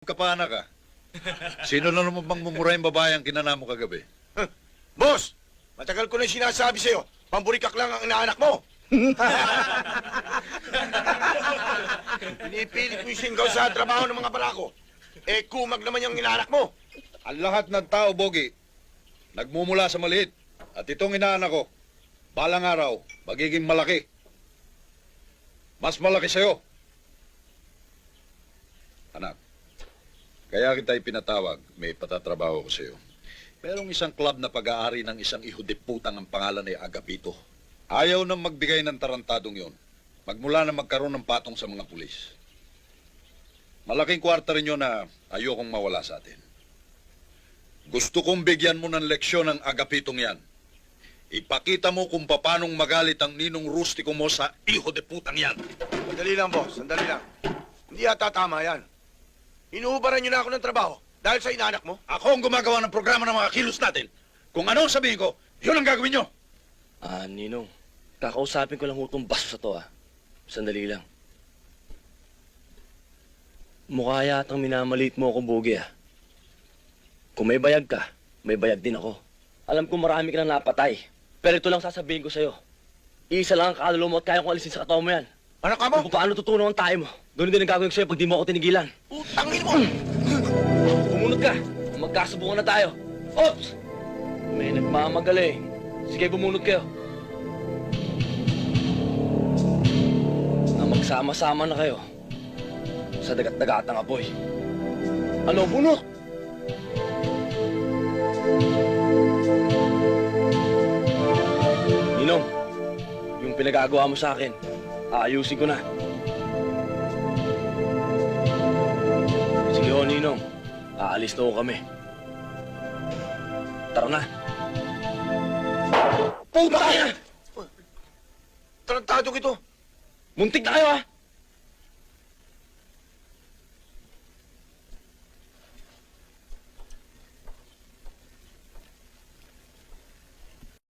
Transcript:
Kapana ka. Sino na naman bang mumuray ang babae ang kinana mo kagabi? Boss, matagal ko na sinasabi sa'yo, pamburikak lang ang inaanak mo. Pinipilit mo yung singgaw sa trabaho ng mga barako. Eh, kumag naman yung inaanak mo. Ang lahat ng tao, Bogi, nagmumula sa maliit. At itong inaanak ko, balang araw, magiging malaki. Mas malaki sa'yo. Anak, kaya kita ipinatawag, may patatrabaho ko sa'yo. Merong isang club na pag-aari ng isang ihudiputang ang pangalan ay Agapito. Ayaw nang magbigay ng tarantadong yon. Magmula na magkaroon ng patong sa mga pulis. Malaking kwarta rin yun na ayokong mawala sa atin. Gusto kong bigyan mo ng leksyon ang Agapitong yan. Ipakita mo kung paanong magalit ang ninong rustiko mo sa ihudiputang yan. Sandali lang, boss. Sandali lang. Hindi yata tama yan. Inuubaran niyo na ako ng trabaho dahil sa inaanak mo. Ako ang gumagawa ng programa ng mga kilos natin. Kung ano ang sabihin ko, yun ang gagawin nyo. Ninong, kakausapin ko lang itong baso sa to, Sandali lang. Mukha yatang minamaliit mo ako, Bogi, Kung may bayag ka, may bayag din ako. Alam ko marami ka nang napatay. Pero ito lang sasabihin ko sa'yo. Isa lang ang kaluluwa mo at kaya kong alisin sa katawan mo yan. Anak ka mo? Kung paano tutunan ang tayo mo. Ganun din ang gagawin ko sa'yo pag di mo ako tinigilan. Utangin mo! Kumunod ka. Magkasubukan na tayo. Oops! May nagmamagaling. Sige, bumunod kayo. Na magsama-sama na kayo sa dagat-dagatang apoy. Ano, bunot? Ninong, yung pinagagawa mo sa akin, aayusin ko na. Sige ho, Ninong. Aalis na ho kami. Tara na. Puta! Tarantado ito. Muntik na kayo,